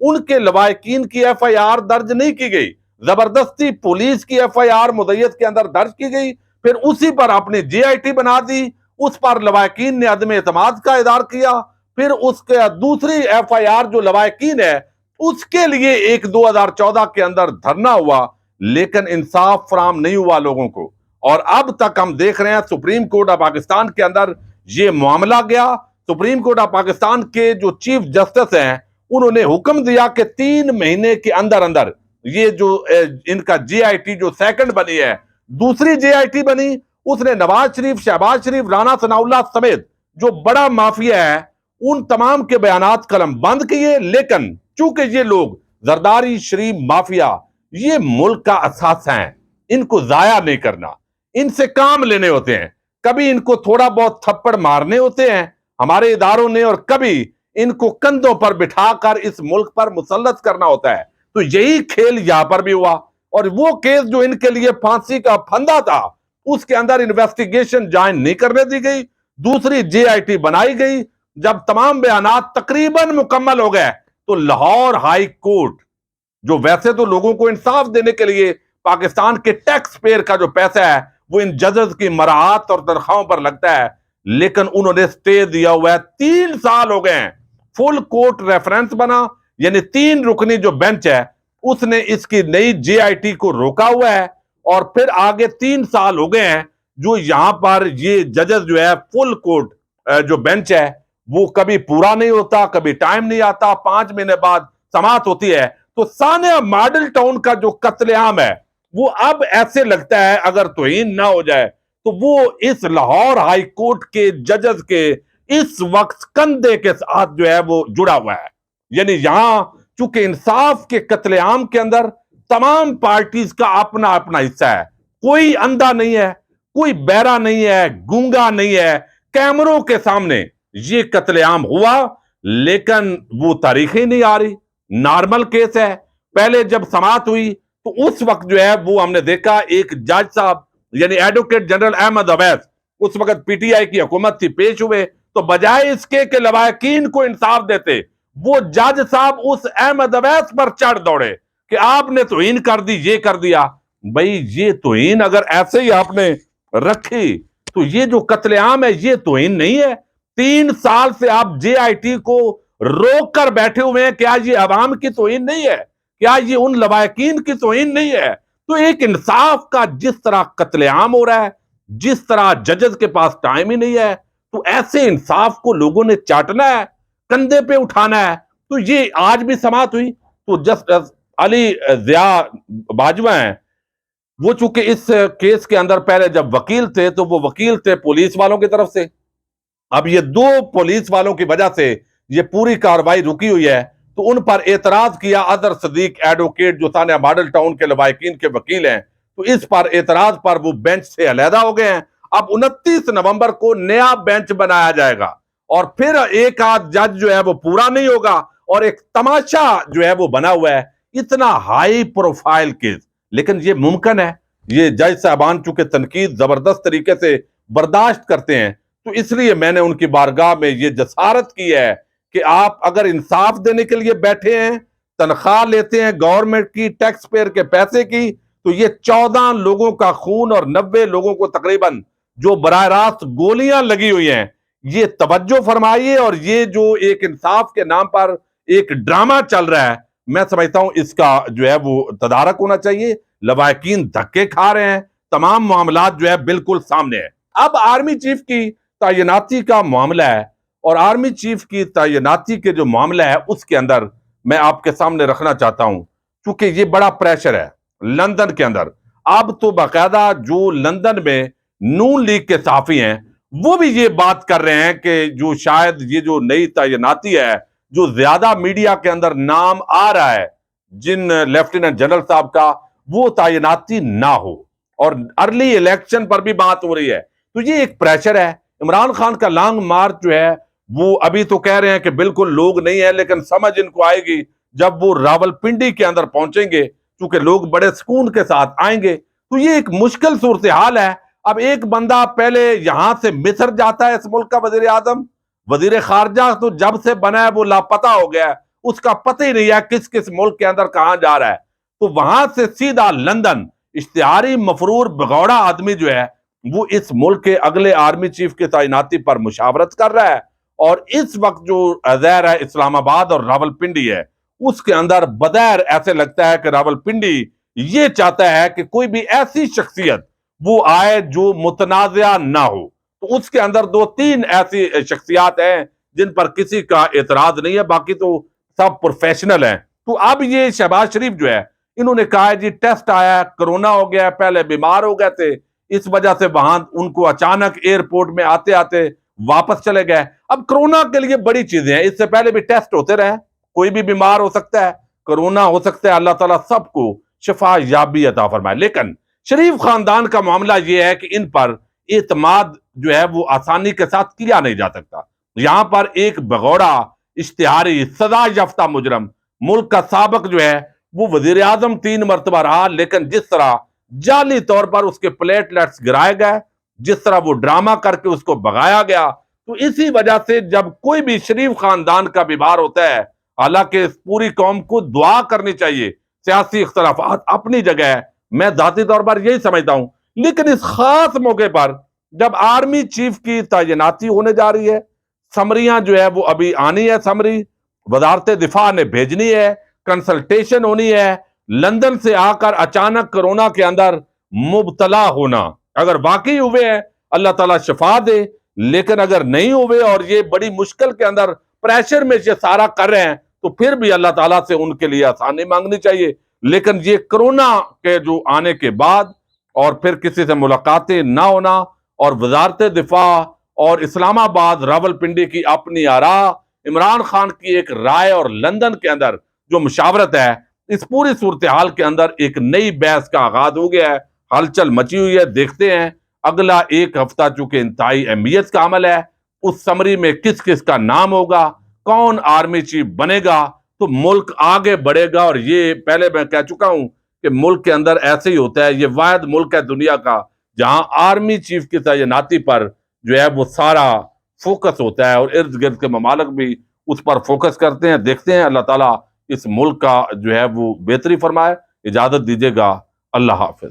ان کے لواحقین کی ایف آئی آر درج نہیں کی گئی، زبردستی پولیس کی ایف آئی آر مدیت کے اندر درج کی گئی، پھر اسی پر اپنی جے آئی ٹی بنا دی، اس پر لواحقین نے عدم اعتماد کا اظہار کیا، پھر اس کے دوسری ایف آئی آر جو لواحقین ہے اس کے لیے 2014 کے اندر دھرنا ہوا، لیکن انصاف فراہم نہیں ہوا لوگوں کو، اور اب تک ہم دیکھ رہے ہیں سپریم کورٹ آف پاکستان کے اندر یہ معاملہ گیا۔ سپریم کورٹ آف پاکستان کے جو چیف جسٹس ہیں انہوں نے حکم دیا کہ 3 مہینے کے اندر اندر یہ جو ان کا جے آئی ٹی جو سیکنڈ بنی ہے، دوسری جے آئی ٹی بنی، اس نے نواز شریف، شہباز شریف، رانا ثناء اللہ سمیت جو بڑا مافیا ہے ان تمام کے بیانات قلم بند کیے، لیکن چونکہ یہ لوگ زرداری شریف مافیا یہ ملک کا اثاثہ ہیں، ان کو ضائع نہیں کرنا، ان سے کام لینے ہوتے ہیں، کبھی ان کو تھوڑا بہت تھپڑ مارنے ہوتے ہیں ہمارے اداروں نے، اور کبھی ان کو کندھوں پر بٹھا کر اس ملک پر مسلط کرنا ہوتا ہے۔ تو یہی کھیل یہاں پر بھی ہوا، اور وہ کیس جو ان کے لیے پھانسی کا پھندا تھا اس کے اندر انویسٹیگیشن جوائن نہیں کرنے دی گئی، دوسری جے آئی ٹی بنائی گئی۔ جب تمام بیانات تقریباً مکمل ہو گئے تو لاہور ہائی کورٹ جو ویسے تو لوگوں کو انصاف دینے کے لیے پاکستان کے ٹیکس پیئر کا جو پیسہ ہے وہ ان ججز کی مراعات اور تنخواہوں پر لگتا ہے، لیکن انہوں نے سٹے دیا ہوا ہے، 3 سال ہو گئے ہیں، فل کورٹ ریفرنس بنا، یعنی 3 رکنی جو بینچ ہے اس نے اس کی نئی جے آئی ٹی کو روکا ہوا ہے، اور پھر آگے 3 سال ہو گئے ہیں جو یہاں پر یہ ججز جو ہے فل کورٹ جو بینچ ہے وہ کبھی پورا نہیں ہوتا، کبھی ٹائم نہیں آتا، 5 مہینے بعد سماعت ہوتی ہے۔ تو ثانیہ ماڈل ٹاؤن کا جو قتل عام ہے وہ اب ایسے لگتا ہے اگر توہین نہ ہو جائے تو وہ اس لاہور ہائی کورٹ کے ججز کے اس وقت کندھے کے ساتھ جو ہے وہ جڑا ہوا ہے، یعنی یہاں چونکہ انصاف کے قتل عام کے اندر تمام پارٹیز کا اپنا اپنا حصہ ہے، کوئی اندھا نہیں ہے، کوئی بہرا نہیں ہے، گونگا نہیں ہے، کیمروں کے سامنے یہ قتل عام ہوا، لیکن وہ تاریخی نہیں آ رہی، نارمل کیس ہے۔ پہلے جب سماعت ہوئی تو اس وقت جو ہے وہ ہم نے دیکھا ایک جج صاحب یعنی ایڈوکیٹ جنرل احمد اویس، اس وقت پی ٹی آئی کی حکومت تھی، پیش ہوئے تو بجائے اس کے کہ لواحقین کو انصاف دیتے، وہ جج صاحب اس احمد اویس پر چڑھ دوڑے کہ آپ نے توہین کر دی، یہ کر دیا۔ بھئی یہ توہین اگر ایسے ہی آپ نے رکھی تو یہ جو قتل عام ہے یہ توہین نہیں ہے؟ 3 سال سے آپ جے آئی ٹی کو روک کر بیٹھے ہوئے ہیں، کیا یہ عوام کی توہین نہیں ہے؟ کیا یہ ان لواحقین کی توہین نہیں ہے؟ تو ایک انصاف کا جس طرح قتل عام ہو رہا ہے، جس طرح ججز کے پاس ٹائم ہی نہیں ہے، تو ایسے انصاف کو لوگوں نے چاٹنا ہے، کندھے پہ اٹھانا ہے۔ تو یہ آج بھی سماعت ہوئی تو جسٹس علی ضیاء باجوہ ہیں، وہ چونکہ اس کیس کے اندر پہلے جب وکیل تھے تو وہ وکیل تھے پولیس والوں کی طرف سے، اب یہ 2 پولیس والوں کی وجہ سے یہ پوری کاروائی رکی ہوئی ہے، تو ان پر اعتراض کیا اظہر صدیق ایڈوکیٹ جو ثانیہ ماڈل ٹاؤن کے لواحقین کے وکیل ہیں، تو اس پر اعتراض پر وہ بینچ سے علیحدہ ہو گئے ہیں۔ اب 29 نومبر کو نیا بینچ بنایا جائے گا، اور پھر ایک آدھ جج جو ہے وہ پورا نہیں ہوگا، اور ایک تماشا جو ہے وہ بنا ہوا ہے، اتنا ہائی پروفائل کیس، لیکن یہ ممکن ہے، یہ جج صاحبان چونکہ تنقید زبردست طریقے سے برداشت کرتے ہیں، تو اس لیے میں نے ان کی بارگاہ میں یہ جسارت کی ہے کہ آپ اگر انصاف دینے کے لیے بیٹھے ہیں، تنخواہ لیتے ہیں گورنمنٹ کی، ٹیکس پیئر کے پیسے کی، تو یہ 14 لوگوں کا خون اور 90 لوگوں کو تقریباً جو براہ راست گولیاں لگی ہوئی ہیں، یہ توجہ فرمائیے، اور یہ جو ایک انصاف کے نام پر ایک ڈرامہ چل رہا ہے، میں سمجھتا ہوں اس کا جو ہے وہ تدارک ہونا چاہیے۔ لواحقین دھکے کھا رہے ہیں، تمام معاملات جو ہے بالکل سامنے ہیں۔ اب آرمی چیف کی تعیناتی کا معاملہ ہے، اور آرمی چیف کی تعیناتی کے جو معاملہ ہے اس کے اندر میں آپ کے سامنے رکھنا چاہتا ہوں، کیونکہ یہ بڑا پریشر ہے لندن کے اندر۔ اب تو باقاعدہ جو لندن میں نون لیگ کے صحافی ہیں وہ بھی یہ بات کر رہے ہیں کہ جو شاید یہ جو نئی تعیناتی ہے، جو زیادہ میڈیا کے اندر نام آ رہا ہے جن لیفٹیننٹ جنرل صاحب کا، وہ تعیناتی نہ ہو، اور ارلی الیکشن پر بھی بات ہو رہی ہے۔ تو یہ ایک پریشر ہے۔ عمران خان کا لانگ مارچ جو ہے وہ ابھی تو کہہ رہے ہیں کہ بالکل لوگ نہیں ہے، لیکن سمجھ ان کو آئے گی جب وہ راولپنڈی کے اندر پہنچیں گے، چونکہ لوگ بڑے سکون کے ساتھ آئیں گے۔ تو یہ ایک مشکل صورتحال ہے۔ اب ایک بندہ پہلے یہاں سے مصر جاتا ہے، اس ملک کا وزیر اعظم، وزیر خارجہ تو جب سے بنا ہے وہ لاپتہ ہو گیا ہے، اس کا پتہ ہی نہیں ہے کس کس ملک کے اندر کہاں جا رہا ہے. تو وہاں سے سیدھا لندن اشتہاری مفرور بگوڑا آدمی جو ہے وہ اس ملک کے اگلے آرمی چیف کی تعیناتی پر مشاورت کر رہا ہے. اور اس وقت جو ظاہر ہے اسلام آباد اور راولپنڈی ہے اس کے اندر بظاہر ایسے لگتا ہے کہ راولپنڈی یہ چاہتا ہے کہ کوئی بھی ایسی شخصیت وہ آئے جو متنازع نہ ہو. تو اس کے اندر دو تین ایسی شخصیات ہیں جن پر کسی کا اعتراض نہیں ہے، باقی تو سب پروفیشنل ہیں. تو اب یہ شہباز شریف جو ہے انہوں نے کہا ہے جی ٹیسٹ آیا، کرونا ہو گیا، پہلے بیمار ہو گئے تھے، اس وجہ سے وہاں ان کو اچانک ایئرپورٹ میں آتے آتے واپس چلے گئے. اب کرونا کے لیے بڑی چیزیں ہیں، اس سے پہلے بھی ٹیسٹ ہوتے رہے، کوئی بھی بیمار ہو سکتا ہے، کرونا ہو سکتا ہے، اللہ تعالیٰ سب کو شفا یابی عطا فرمائے. لیکن شریف خاندان کا معاملہ یہ ہے کہ ان پر اعتماد جو ہے وہ آسانی کے ساتھ کیا نہیں جا سکتا. یہاں پر ایک بگوڑا اشتہاری سزا یافتہ مجرم، ملک کا سابق جو ہے وہ وزیر اعظم 3 مرتبہ رہا، لیکن جس طرح جعلی طور پر اس کے پلیٹلیٹس گرائے گئے، جس طرح وہ ڈرامہ کر کے اس کو بغایا گیا، تو اسی وجہ سے جب کوئی بھی شریف خاندان کا بیمار ہوتا ہے، حالانکہ اس پوری قوم کو دعا کرنی چاہیے، سیاسی اختلافات اپنی جگہ ہے، میں ذاتی طور پر یہی سمجھتا ہوں، لیکن اس خاص موقع پر جب آرمی چیف کی تعیناتی ہونے جا رہی ہے، سمریاں جو ہے وہ ابھی آنی ہے، سمری وزارت دفاع نے بھیجنی ہے، کنسلٹیشن ہونی ہے، لندن سے آ کر اچانک کرونا کے اندر مبتلا ہونا اگر واقعی ہوئے ہیں اللہ تعالیٰ شفا دے، لیکن اگر نہیں ہوئے اور یہ بڑی مشکل کے اندر پریشر میں یہ سارا کر رہے ہیں تو پھر بھی اللہ تعالیٰ سے ان کے لیے آسانی مانگنی چاہیے. لیکن یہ کرونا کے جو آنے کے بعد اور پھر کسی سے ملاقاتیں نہ ہونا اور وزارت دفاع اور اسلام آباد راولپنڈی کی اپنی آراء، عمران خان کی ایک رائے اور لندن کے اندر جو مشاورت ہے، اس پوری صورتحال کے اندر ایک نئی بحث کا آغاز ہو گیا ہے، ہلچل مچی ہوئی ہے. دیکھتے ہیں اگلا ایک ہفتہ چونکہ انتہائی اہمیت کا عمل ہے، اس سمری میں کس کس کا نام ہوگا، کون آرمی چیف بنے گا، تو ملک آگے بڑھے گا. اور یہ پہلے میں کہہ چکا ہوں کہ ملک کے اندر ایسے ہی ہوتا ہے، یہ واحد ملک ہے دنیا کا جہاں آرمی چیف کی تعیناتی پر جو ہے وہ سارا فوکس ہوتا ہے اور ارد گرد کے ممالک بھی اس پر فوکس کرتے ہیں. دیکھتے ہیں اللہ تعالیٰ اس ملک کا جو ہے وہ بہتری فرمائے. اجازت دیجیے گا، اللہ حافظ.